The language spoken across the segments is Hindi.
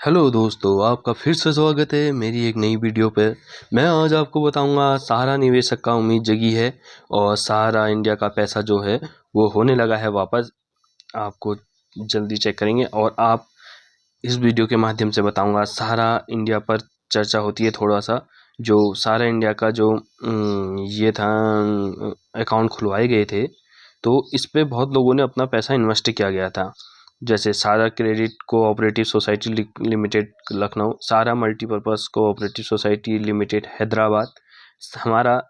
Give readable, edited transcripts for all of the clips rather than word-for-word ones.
हेलो दोस्तों, आपका फिर से स्वागत है मेरी एक नई वीडियो पे। मैं आज आपको बताऊंगा सहारा निवेशक का उम्मीद जगी है और सहारा इंडिया का पैसा जो है वो होने लगा है वापस। आपको जल्दी चेक करेंगे और आप इस वीडियो के माध्यम से बताऊंगा सहारा इंडिया पर चर्चा होती है थोड़ा सा। जो सहारा इंडिया का जो ये था अकाउंट खुलवाए गए थे, तो इस पे बहुत लोगों ने अपना पैसा इन्वेस्ट किया गया था। जैसे Sahara credit cooperative society limited Lucknow, Sahara multipurpose cooperative society limited Hyderabad, Hamara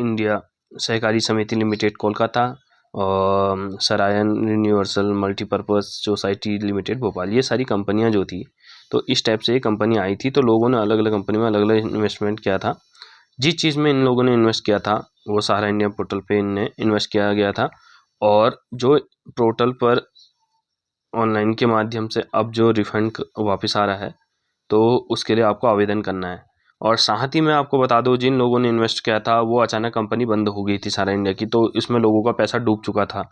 India Sahakari Samiti limited Kolkata और Sarayan universal multipurpose society limited Bhopal. ये सारी कंपनियां जो थी, तो इस टाइप से ये कंपनी आई थी। तो लोगों ने अलग अलग कंपनी में अलग अलग इन्वेस्टमेंट किया था। जिस चीज़ में इन लोगों ने इन्वेस्ट किया था वो सहारा इंडिया पोर्टल पे इनने इन्वेस्ट किया गया था। और जो पोर्टल पर ऑनलाइन के माध्यम से अब जो रिफंड वापस आ रहा है, तो उसके लिए आपको आवेदन करना है। और साथ ही मैं आपको बता दूं, जिन लोगों ने इन्वेस्ट किया था वो अचानक कंपनी बंद हो गई थी सहारा इंडिया की, तो इसमें लोगों का पैसा डूब चुका था।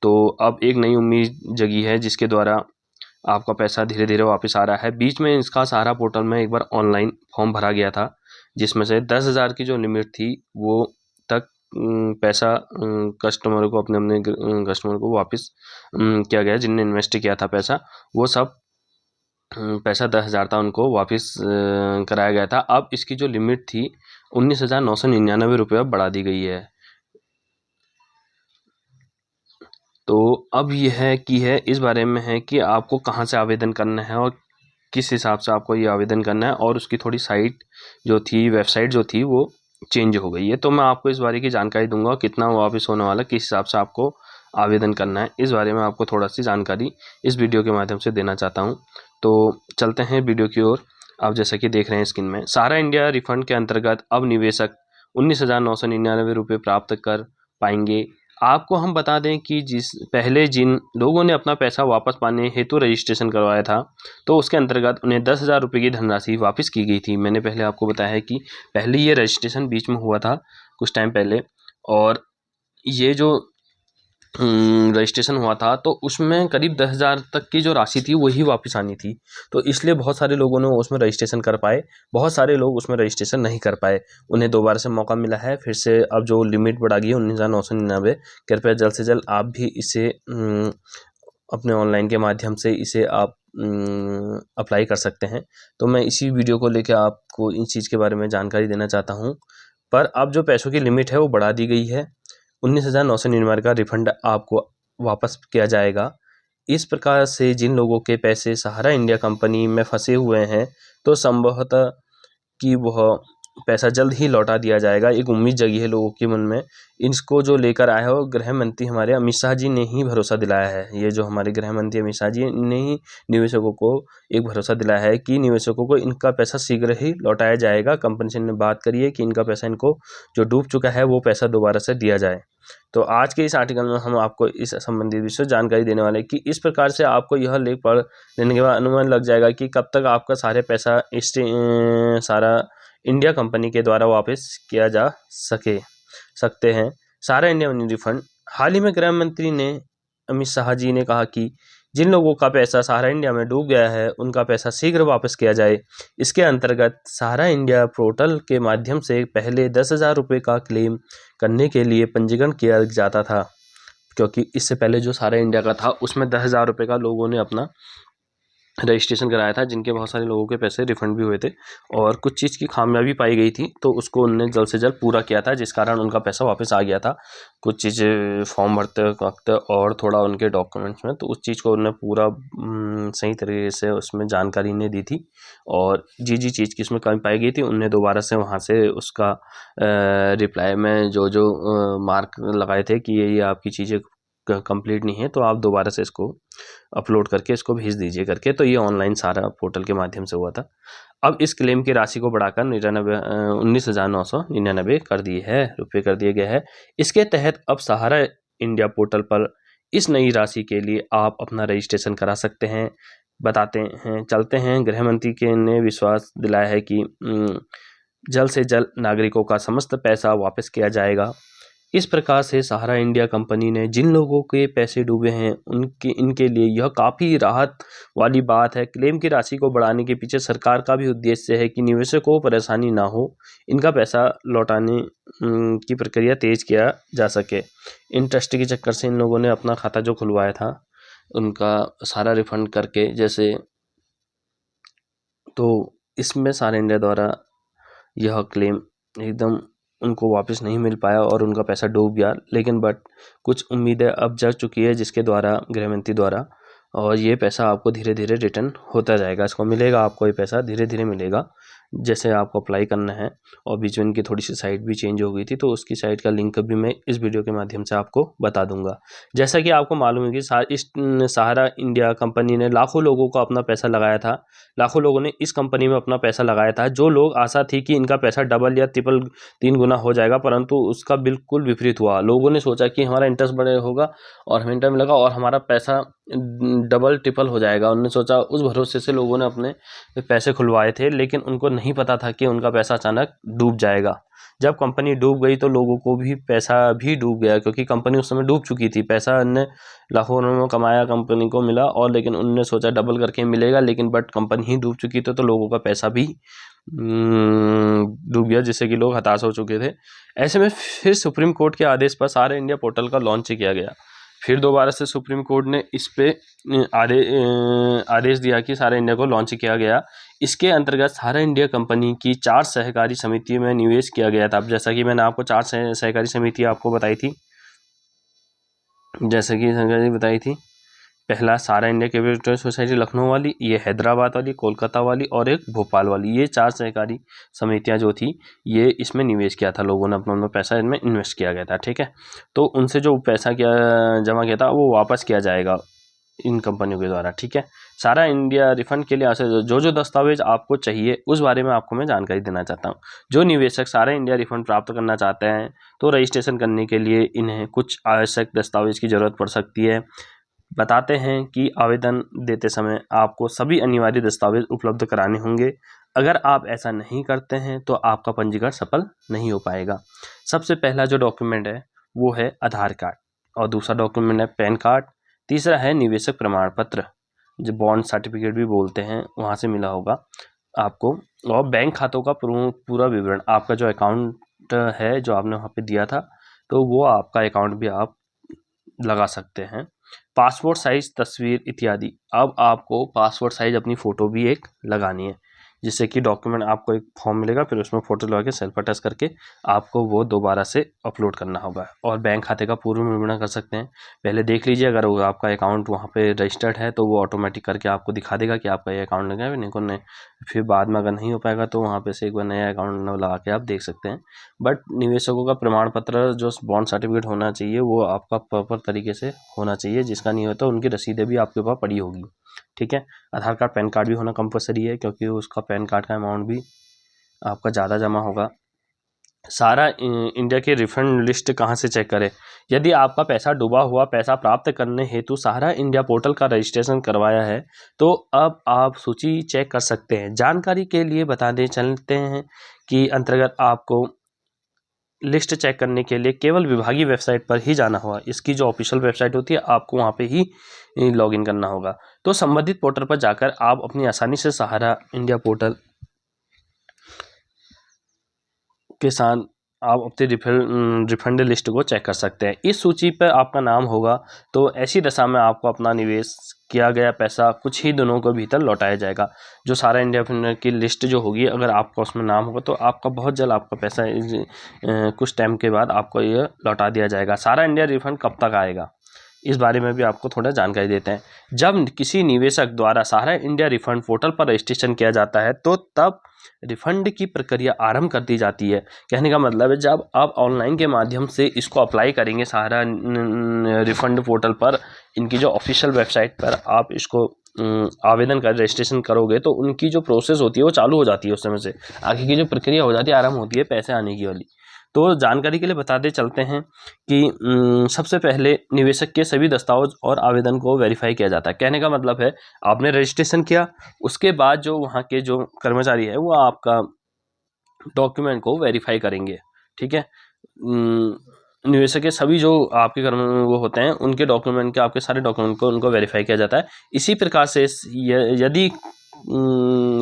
तो अब एक नई उम्मीद जगी है जिसके द्वारा आपका पैसा धीरे धीरे वापस आ रहा है। बीच में इसका सहारा पोर्टल में एक बार ऑनलाइन फॉर्म भरा गया था, जिसमें से 10,000 की जो लिमिट थी वो तक पैसा कस्टमर को अपने अपने कस्टमर को वापस किया गया। जिनने इन्वेस्ट किया था पैसा, वो सब पैसा 10,000 था, उनको वापस कराया गया था। अब इसकी जो लिमिट थी 19,999 रुपये अब बढ़ा दी गई है। तो अब यह है कि है इस बारे में है कि आपको कहाँ से आवेदन करना है और किस हिसाब से आपको ये आवेदन करना है। और उसकी थोड़ी साइट जो थी, वेबसाइट जो थी, वो चेंज हो गई है। तो मैं आपको इस बारे की जानकारी दूंगा, कितना वापस होने वाला, किस हिसाब से आपको आवेदन करना है, इस बारे में आपको थोड़ा सी जानकारी इस वीडियो के माध्यम से देना चाहता हूँ। तो चलते हैं वीडियो की ओर। आप जैसा कि देख रहे हैं स्क्रीन में, सहारा इंडिया रिफंड के अंतर्गत अब निवेशक 19,999 रुपये प्राप्त कर पाएंगे। आपको हम बता दें कि जिन लोगों ने अपना पैसा वापस पाने हेतु रजिस्ट्रेशन करवाया था, तो उसके अंतर्गत उन्हें 10,000 रुपये की धनराशि वापस की गई थी। मैंने पहले आपको बताया है कि पहले ये रजिस्ट्रेशन बीच में हुआ था कुछ टाइम पहले, और ये जो रजिस्ट्रेशन हुआ था तो उसमें करीब 10,000 तक की जो राशि थी वही वापस आनी थी। तो इसलिए बहुत सारे लोगों ने उसमें रजिस्ट्रेशन कर पाए, बहुत सारे लोग उसमें रजिस्ट्रेशन नहीं कर पाए। उन्हें दोबारा से मौका मिला है फिर से। अब जो लिमिट बढ़ा गई है 19,999, कृपया जल्द से जल्द आप भी इसे अपने ऑनलाइन के माध्यम से इसे आप अप्लाई कर सकते हैं। तो मैं इसी वीडियो को लेकर आपको इन चीज़ के बारे में जानकारी देना चाहता हूँ। पर अब जो पैसों की लिमिट है वो बढ़ा दी गई है। 19,999 का रिफंड आपको वापस किया जाएगा। इस प्रकार से जिन लोगों के पैसे सहारा इंडिया कंपनी में फंसे हुए हैं, तो संभवतः कि वह पैसा जल्द ही लौटा दिया जाएगा। एक उम्मीद जगी है लोगों के मन में। इसको जो लेकर आया है वो गृह मंत्री हमारे अमित शाह जी ने ही भरोसा दिलाया है। ये जो हमारे गृह मंत्री अमित शाह जी ने ही निवेशकों को एक भरोसा दिलाया है कि निवेशकों को इनका पैसा शीघ्र ही लौटाया जाएगा। कंपनी से ने बात करी है कि इनका पैसा इनको जो डूब चुका है वो पैसा दोबारा से दिया जाए। तो आज के इस आर्टिकल में हम आपको इस संबंधित विषय जानकारी देने वाले हैं कि इस प्रकार से आपको यह लेख पढ़ लेने के बाद अनुमान लग जाएगा कि कब तक आपका सारे पैसा इस सारा इंडिया कंपनी के द्वारा वापस किया जा सकते हैं। सहारा इंडिया मनी रिफंड। हाल ही में गृह मंत्री ने अमित शाह जी ने कहा कि जिन लोगों का पैसा सहारा इंडिया में डूब गया है उनका पैसा शीघ्र वापस किया जाए। इसके अंतर्गत सहारा इंडिया पोर्टल के माध्यम से पहले 10,000 रुपये का क्लेम करने के लिए पंजीकरण किया जाता था, क्योंकि इससे पहले जो सहारा इंडिया का था उसमें 10,000 रुपये का लोगों ने अपना रजिस्ट्रेशन कराया था, जिनके बहुत सारे लोगों के पैसे रिफंड भी हुए थे। और कुछ चीज़ की खामियाबी पाई गई थी, तो उसको उन्होंने जल्द से जल्द पूरा किया था, जिस कारण उनका पैसा वापस आ गया था। कुछ चीज़ें फॉर्म भरते वक्त और थोड़ा उनके डॉक्यूमेंट्स में, तो उस चीज़ को उन्होंने पूरा सही तरीके से उसमें जानकारी नहीं दी थी। और जी चीज़ की उसमें कमी पाई गई थी, उनने दोबारा से वहाँ से उसका रिप्लाई में जो मार्क लगाए थे कि ये आपकी चीज़ें कंप्लीट नहीं है, तो आप दोबारा से इसको अपलोड करके इसको भेज दीजिए करके। तो ये ऑनलाइन सारा पोर्टल के माध्यम से हुआ था। अब इस क्लेम की राशि को बढ़ाकर 19,999 कर दिए गए हैं। इसके तहत अब सहारा इंडिया पोर्टल पर इस नई राशि के लिए आप अपना रजिस्ट्रेशन करा सकते हैं। चलते हैं। गृह मंत्री के ने विश्वास दिलाया है कि जल्द से जल्द नागरिकों का समस्त पैसा वापस किया जाएगा। इस प्रकार से सहारा इंडिया कंपनी ने जिन लोगों के पैसे डूबे हैं इनके लिए यह काफ़ी राहत वाली बात है। क्लेम की राशि को बढ़ाने के पीछे सरकार का भी उद्देश्य है कि निवेशकों को परेशानी ना हो, इनका पैसा लौटाने की प्रक्रिया तेज किया जा सके। इंटरेस्ट के चक्कर से इन लोगों ने अपना खाता जो खुलवाया था उनका सारा रिफंड करके, जैसे तो इसमें सहारा इंडिया द्वारा यह क्लेम एकदम उनको वापस नहीं मिल पाया और उनका पैसा डूब गया। लेकिन कुछ उम्मीदें अब जग चुकी है जिसके द्वारा गृहमंत्री द्वारा, और ये पैसा आपको धीरे धीरे रिटर्न होता जाएगा। इसको मिलेगा, आपको ये पैसा धीरे धीरे मिलेगा। जैसे आपको अप्लाई करना है, और बीच में इनकी थोड़ी सी साइट भी चेंज हो गई थी, तो उसकी साइट का लिंक भी मैं इस वीडियो के माध्यम से आपको बता दूंगा। जैसा कि आपको मालूम है कि सहारा इंडिया कंपनी ने लाखों लोगों को अपना पैसा लगाया था, लाखों लोगों ने इस कंपनी में अपना पैसा लगाया था। जो लोग आशा थी कि इनका पैसा डबल या ट्रिपल 3 गुना हो जाएगा, परंतु उसका बिल्कुल विपरीत हुआ। लोगों ने सोचा कि हमारा इंटरेस्ट बढ़े होगा और हमें इंटरेस्ट मिलेगा और हमारा पैसा डबल ट्रिपल हो जाएगा। उन्होंने सोचा, उस भरोसे से लोगों ने अपने पैसे खुलवाए थे, लेकिन उनको नहीं पता था कि उनका पैसा अचानक डूब जाएगा। जब कंपनी डूब गई तो लोगों को भी पैसा भी डूब गया, क्योंकि कंपनी उस समय डूब चुकी थी। पैसा उन्होंने लाखों में कमाया, कंपनी को मिला, और लेकिन उन्होंने सोचा डबल करके मिलेगा, लेकिन कंपनी ही डूब चुकी थी, तो लोगों का पैसा भी डूब गया, जिससे कि लोग हताश हो चुके थे। ऐसे में फिर सुप्रीम कोर्ट के आदेश पर सहारा इंडिया पोर्टल का लॉन्च किया गया। फिर दोबारा से सुप्रीम कोर्ट ने इस पे आदेश दिया कि सहारा इंडिया को लॉन्च किया गया। इसके अंतर्गत सहारा इंडिया कंपनी की 4 सहकारी समितियों में निवेश किया गया था। अब जैसा कि मैंने आपको 4 सहकारी समिति आपको बताई थी, जैसे कि सहकारी बताई थी, पहला सहारा इंडिया कैपिटल सोसाइटी लखनऊ वाली, ये हैदराबाद वाली, कोलकाता वाली और एक भोपाल वाली। ये 4 सहकारी समितियां जो थी, ये इसमें निवेश किया था, लोगों ने अपना पैसा इनमें इन्वेस्ट किया गया था। ठीक है, तो उनसे जो पैसा जमा किया था वो वापस किया जाएगा इन कंपनियों के द्वारा। ठीक है, सारा इंडिया रिफंड के लिए जो दस्तावेज आपको चाहिए उस बारे में आपको मैं जानकारी देना चाहता हूँ। जो निवेशक सारा इंडिया रिफंड प्राप्त करना चाहते हैं, तो रजिस्ट्रेशन करने के लिए इन्हें कुछ आवश्यक दस्तावेज की जरूरत पड़ सकती है। बताते हैं कि आवेदन देते समय आपको सभी अनिवार्य दस्तावेज उपलब्ध कराने होंगे। अगर आप ऐसा नहीं करते हैं तो आपका पंजीकरण सफल नहीं हो पाएगा। सबसे पहला जो डॉक्यूमेंट है वो है आधार कार्ड, और दूसरा डॉक्यूमेंट है पैन कार्ड, तीसरा है निवेशक प्रमाण पत्र, जो बॉन्ड सर्टिफिकेट भी बोलते हैं, वहाँ से मिला होगा आपको, और बैंक खातों का पूरा विवरण, आपका जो अकाउंट है जो आपने वहाँ पे दिया था, तो वो आपका अकाउंट भी आप लगा सकते हैं। पासपोर्ट साइज तस्वीर इत्यादि। अब आपको पासपोर्ट साइज अपनी फ़ोटो भी एक लगानी है, जिससे कि डॉक्यूमेंट आपको एक फॉर्म मिलेगा, फिर उसमें फ़ोटो लगा के सेल्फ अटैच करके आपको वो दोबारा से अपलोड करना होगा। और बैंक खाते का पूर्व विवरण कर सकते हैं। पहले देख लीजिए, अगर वो आपका अकाउंट वहाँ पे रजिस्टर्ड है तो वो ऑटोमेटिक करके आपको दिखा देगा कि आपका ये अकाउंट लगा है, नहीं फिर बाद में अगर नहीं हो पाएगा तो वहाँ पे से एक बार नया अकाउंट लगा के आप देख सकते हैं। बट निवेशकों का प्रमाण पत्र जो बॉन्ड सर्टिफिकेट होना चाहिए वो आपका प्रॉपर तरीके से होना चाहिए, जिसका नहीं होता उनकी रसीदें भी आपके पास पड़ी होगी। ठीक है, आधार कार्ड पैन कार्ड भी होना कंपलसरी है, क्योंकि उसका पैन कार्ड का अमाउंट भी आपका ज़्यादा जमा होगा। सारा इंडिया की रिफंड लिस्ट कहाँ से चेक करें? यदि आपका पैसा डूबा हुआ पैसा प्राप्त करने हेतु सहारा इंडिया पोर्टल का रजिस्ट्रेशन करवाया है तो अब आप सूची चेक कर सकते हैं। जानकारी के लिए बताते चलते हैं कि अंतर्गत आपको लिस्ट चेक करने के लिए केवल विभागीय वेबसाइट पर ही जाना होगा। इसकी जो ऑफिशियल वेबसाइट होती है आपको वहाँ पे ही लॉगिन करना होगा। तो संबंधित पोर्टल पर जाकर आप अपनी आसानी से सहारा इंडिया पोर्टल के साथ आप अपने रिफंड लिस्ट को चेक कर सकते हैं। इस सूची पर आपका नाम होगा तो ऐसी दशा में आपको अपना निवेश किया गया पैसा कुछ ही दिनों के भीतर लौटाया जाएगा। जो सारा इंडिया की लिस्ट जो होगी, अगर आपका उसमें नाम होगा तो आपका बहुत जल्द आपका पैसा कुछ टाइम के बाद आपको ये लौटा दिया जाएगा। सारा इंडिया रिफंड कब तक आएगा, इस बारे में भी आपको थोड़ा जानकारी देते हैं। जब किसी निवेशक द्वारा सहारा इंडिया रिफंड पोर्टल पर रजिस्ट्रेशन किया जाता है तो तब रिफंड की प्रक्रिया आरंभ कर दी जाती है। कहने का मतलब है, जब आप ऑनलाइन के माध्यम से इसको अप्लाई करेंगे सहारा रिफंड पोर्टल पर, इनकी जो ऑफिशियल वेबसाइट पर आप इसको आवेदन कर रजिस्ट्रेशन करोगे तो उनकी जो प्रोसेस होती है वो चालू हो जाती है। उस समय से आगे की जो प्रक्रिया हो जाती है, आरंभ होती है पैसे आने की वाली। तो जानकारी के लिए बताते चलते हैं कि सबसे पहले निवेशक के सभी दस्तावेज और आवेदन को वेरीफाई किया जाता है। कहने का मतलब है, आपने रजिस्ट्रेशन किया, उसके बाद जो वहाँ के जो कर्मचारी है वो आपका डॉक्यूमेंट को वेरीफाई करेंगे। ठीक है, निवेशक के सभी जो आपके कर्म वो होते हैं उनके डॉक्यूमेंट के आपके सारे डॉक्यूमेंट को उनको वेरीफाई किया जाता है। इसी प्रकार से यदि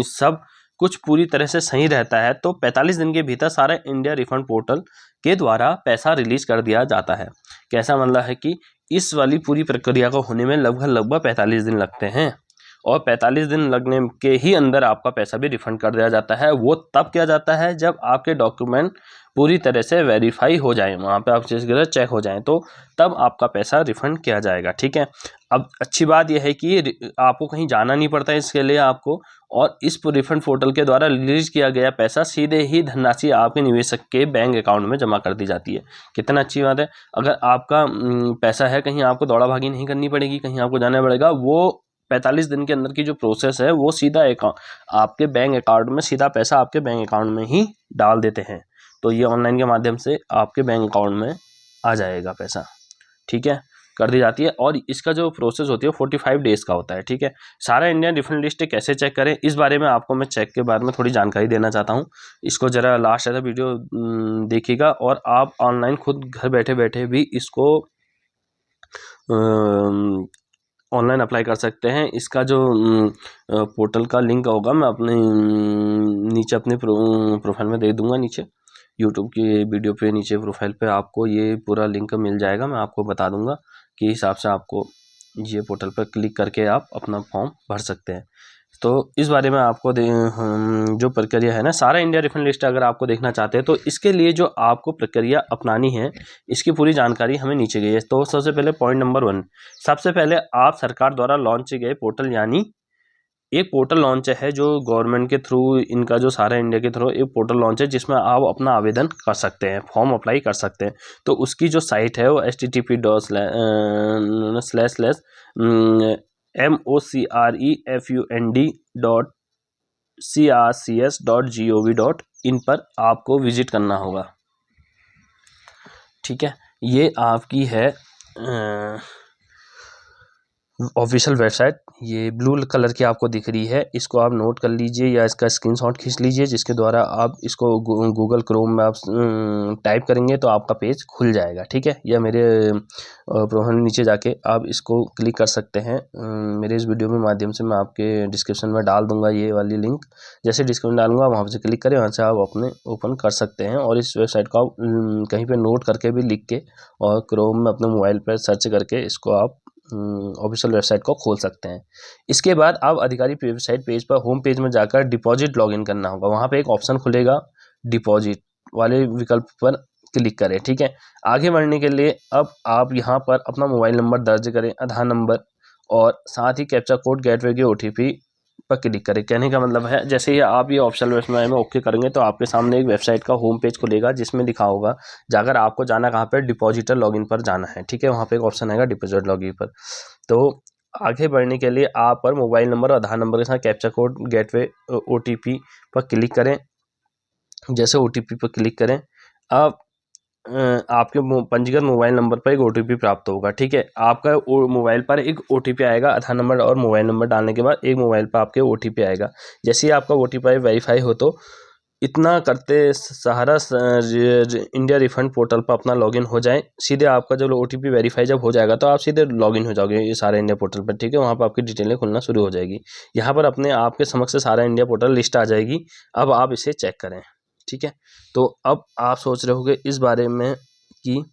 सब कुछ पूरी तरह से सही रहता है तो 45 दिन के भीतर सारा इंडिया रिफंड पोर्टल के द्वारा पैसा रिलीज कर दिया जाता है। कैसा मतलब है कि इस वाली पूरी प्रक्रिया को होने में लगभग 45 दिन लगते हैं और 45 दिन लगने के ही अंदर आपका पैसा भी रिफंड कर दिया जाता है। वो तब किया जाता है जब आपके डॉक्यूमेंट पूरी तरह से वेरीफाई हो जाए, वहाँ पे आप चेक हो जाएं, तो तब आपका पैसा रिफंड किया जाएगा। ठीक है, अब अच्छी बात यह है कि आपको कहीं जाना नहीं पड़ता है इसके लिए आपको, और इस रिफंड पोर्टल के द्वारा रिलीज किया गया पैसा सीधे ही धनराशि आपके निवेशक के बैंक अकाउंट में जमा कर दी जाती है। कितना अच्छी बात है। अगर आपका पैसा है, कहीं आपको दौड़ा भागी नहीं करनी पड़ेगी, कहीं आपको जाना पड़ेगा। वो 45 दिन के अंदर की जो प्रोसेस है वो सीधा आपके बैंक अकाउंट में, सीधा पैसा आपके बैंक अकाउंट में ही डाल देते हैं। तो ये ऑनलाइन के माध्यम से आपके बैंक अकाउंट में आ जाएगा पैसा। ठीक है, कर दी जाती है। और इसका जो प्रोसेस होती है 45 डेज का होता है। ठीक है, सारा इंडियन रिफंड लिस्ट कैसे चेक करें, इस बारे में आपको मैं चेक के बारे में थोड़ी जानकारी देना चाहता हूँ। इसको ज़रा लास्ट ऐसा वीडियो देखिएगा और आप ऑनलाइन खुद घर बैठे बैठे भी इसको ऑनलाइन अप्लाई कर सकते हैं। इसका जो पोर्टल का लिंक होगा मैं अपने नीचे अपने प्रोफाइल में दे दूंगा। नीचे यूट्यूब की वीडियो पे नीचे प्रोफाइल पे आपको ये पूरा लिंक मिल जाएगा। मैं आपको बता दूंगा कि हिसाब से आपको ये पोर्टल पर क्लिक करके आप अपना फॉर्म भर सकते हैं। तो इस बारे में आपको जो प्रक्रिया है ना, सारा इंडिया रिफंड लिस्ट अगर आपको देखना चाहते हैं तो इसके लिए जो आपको प्रक्रिया अपनानी है इसकी पूरी जानकारी हमें नीचे गई है। तो सबसे पहले पॉइंट नंबर 1, सबसे पहले आप सरकार द्वारा लॉन्च किए गए पोर्टल, यानी एक पोर्टल लॉन्च है जो गवर्नमेंट के थ्रू, इनका जो सारा इंडिया के थ्रू एक पोर्टल लॉन्च है जिसमें आप अपना आवेदन कर सकते हैं, फॉर्म अप्लाई कर सकते हैं। तो उसकी जो साइट है वो http://mocrefund.crcs.gov.in पर आपको विजिट करना होगा। ठीक है, ये आपकी है ऑफिशियल वेबसाइट। ये ब्लू कलर की आपको दिख रही है, इसको आप नोट कर लीजिए या इसका स्क्रीनशॉट खींच लीजिए, जिसके द्वारा आप इसको गूगल क्रोम में आप टाइप करेंगे तो आपका पेज खुल जाएगा। ठीक है, या मेरे प्रोफाइल नीचे जाके आप इसको क्लिक कर सकते हैं। मेरे इस वीडियो में माध्यम से मैं आपके डिस्क्रिप्शन में डाल दूंगा ये वाली लिंक। जैसे डिस्क्रिप्शन डालूंगा वहाँ से क्लिक करें, वहाँ से आप अपने ओपन कर सकते हैं और इस वेबसाइट को आप कहीं पर नोट करके भी लिख के और क्रोम में अपने मोबाइल पर सर्च करके इसको आप ऑफिशियल वेबसाइट को खोल सकते हैं। इसके बाद आप आधिकारिक वेबसाइट पेज पर होम पेज में जाकर डिपॉजिट लॉगिन करना होगा। वहाँ पे एक ऑप्शन खुलेगा, डिपॉजिट वाले विकल्प पर क्लिक करें। ठीक है, आगे बढ़ने के लिए अब आप यहाँ पर अपना मोबाइल नंबर दर्ज करें, आधार नंबर और साथ ही कैप्चा कोड गेटवे की OTP पर क्लिक करें। कहने का मतलब है जैसे ही आप ये ऑप्शनल वेबसाइट में ओके करेंगे तो आपके सामने एक वेबसाइट का होम पेज खुलेगा जिसमें लिखा होगा, जाकर आपको जाना कहाँ पर, डिपॉजिटर लॉगिन पर जाना है। ठीक है, वहाँ पे एक ऑप्शन आएगा डिपॉजिट लॉगिन पर। तो आगे बढ़ने के लिए आप पर मोबाइल नंबर और आधार नंबर के साथ कैप्चा कोड गेटवे OTP पर क्लिक करें। जैसे OTP पर क्लिक करें, अब आपके पंजीकृत मोबाइल नंबर पर एक OTP प्राप्त होगा। ठीक है, आपका मोबाइल पर एक OTP आएगा। आधार नंबर और मोबाइल नंबर डालने के बाद एक मोबाइल पर आपके OTP आएगा। जैसे ही आपका OTP वेरीफाई हो तो इतना करते सहारा इंडिया रिफंड पोर्टल पर अपना लॉगिन हो जाए। सीधे आपका जब OTP वेरीफाई जब हो जाएगा तो आप सीधे लॉगिन हो जाओगे ये सारा इंडिया पोर्टल पर। ठीक है, वहाँ पर आपकी डिटेलें खुलना शुरू हो जाएगी। यहाँ पर अपने आपके समक्ष सारा इंडिया पोर्टल लिस्ट आ जाएगी। अब आप इसे चेक करें। ठीक है, तो अब आप सोच रहे होंगे इस बारे में कि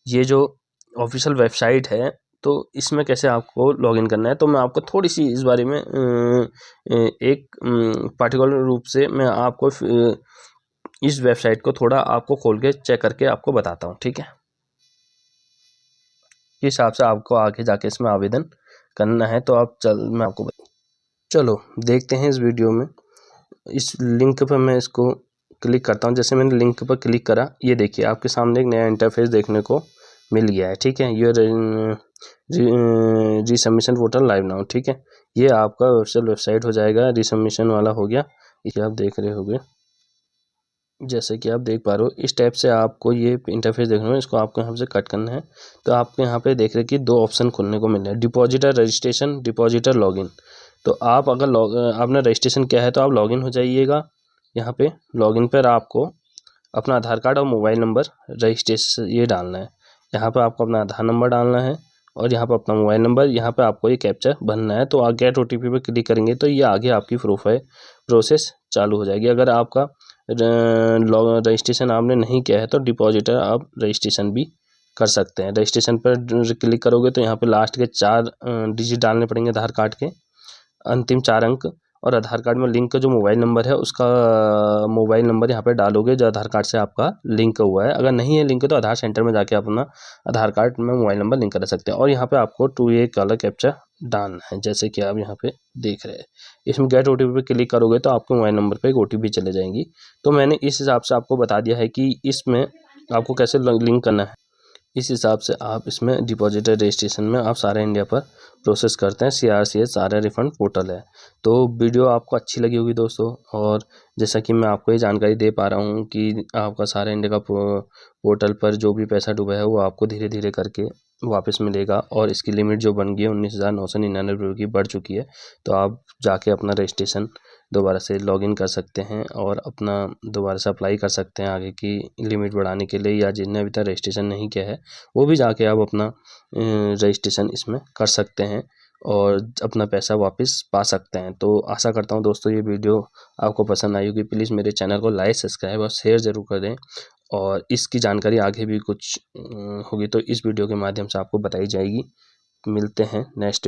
ये जो ऑफिशियल वेबसाइट है तो इसमें कैसे आपको लॉगिन करना है। तो मैं आपको थोड़ी सी इस बारे में एक पार्टिकुलर रूप से मैं आपको इस वेबसाइट को थोड़ा आपको खोल के चेक करके आपको बताता हूँ। ठीक है, इस हिसाब से आपको आगे जाके इसमें आवेदन करना है। तो आप मैं आपको चलो देखते हैं इस वीडियो में। इस लिंक पर मैं इसको क्लिक करता हूँ। जैसे मैंने लिंक पर क्लिक करा, ये देखिए आपके सामने एक नया इंटरफेस देखने को मिल गया है। ठीक है, ये रीसबमिशन पोर्टल लाइव नाउ। ठीक है, ये आपका वेबसाइट हो जाएगा, रीसबमिशन वाला हो गया। ये आप देख रहे होंगे, जैसे कि आप देख पा रहे हो इस टाइप से आपको ये इंटरफेस देखना है। इसको आपको यहाँ से कट करना है। तो आपको यहाँ पे देख रहे कि 2 ऑप्शन खुलने को मिल रहे हैं, डिपॉजिटर रजिस्ट्रेशन, डिपॉजिटर लॉगिन। तो आप अगर आपने रजिस्ट्रेशन किया है तो आप लॉगिन हो जाइएगा। यहाँ पे लॉगिन पर आपको अपना आधार कार्ड और मोबाइल नंबर रजिस्ट्रेशन ये डालना है। यहाँ पर आपको अपना आधार नंबर डालना है और यहाँ पर अपना मोबाइल नंबर, यहाँ पर आपको ये कैप्चा भरना है। तो आप गेट OTP पे क्लिक करेंगे तो ये आगे आपकी प्रोसेस चालू हो जाएगी। अगर आपका रजिस्ट्रेशन आपने नहीं किया है तो डिपॉजिटर आप रजिस्ट्रेशन भी कर सकते हैं। रजिस्ट्रेशन पर क्लिक करोगे तो यहाँ पे लास्ट के 4 डिजिट डालने पड़ेंगे आधार कार्ड के, अंतिम 4 अंक, और आधार कार्ड में लिंक का जो मोबाइल नंबर है उसका मोबाइल नंबर यहाँ पे डालोगे जो आधार कार्ड से आपका लिंक हुआ है। अगर नहीं है लिंक तो आधार सेंटर में जाके अपना आधार कार्ड में मोबाइल नंबर लिंक कर सकते हैं। और यहाँ पे आपको 2A वाला कैप्चा डालना है, जैसे कि आप यहाँ पे देख रहे हैं। इसमें गेट OTP पे क्लिक करोगे तो आपके मोबाइल नंबर पे एक OTP चले जाएंगी। तो मैंने इस हिसाब से आपको बता दिया है कि इसमें आपको कैसे लिंक करना है। इस हिसाब से आप इसमें डिपॉजिटर रजिस्ट्रेशन में आप सारे इंडिया पर प्रोसेस करते हैं। CRCH सारा रिफंड पोर्टल है। तो वीडियो आपको अच्छी लगी होगी दोस्तों, और जैसा कि मैं आपको ये जानकारी दे पा रहा हूँ कि आपका सारा इंडिया का पोर्टल पर जो भी पैसा डूबा है वो आपको धीरे धीरे करके वापस मिलेगा। और इसकी लिमिट जो बन गई है 19,999 रुपये की बढ़ चुकी है। तो आप जाके अपना रजिस्ट्रेशन दोबारा से लॉगिन कर सकते हैं और अपना दोबारा से अप्लाई कर सकते हैं आगे की लिमिट बढ़ाने के लिए, या जिनने अभी तक रजिस्ट्रेशन नहीं किया है वो भी जाके आप अपना रजिस्ट्रेशन इसमें कर सकते हैं और अपना पैसा वापस पा सकते हैं। तो आशा करता हूँ दोस्तों ये वीडियो आपको पसंद आई होगी। प्लीज़ मेरे चैनल को लाइक, सब्सक्राइब और शेयर ज़रूर कर दें, और इसकी जानकारी आगे भी कुछ होगी तो इस वीडियो के माध्यम से आपको बताई जाएगी। मिलते हैं नेक्स्ट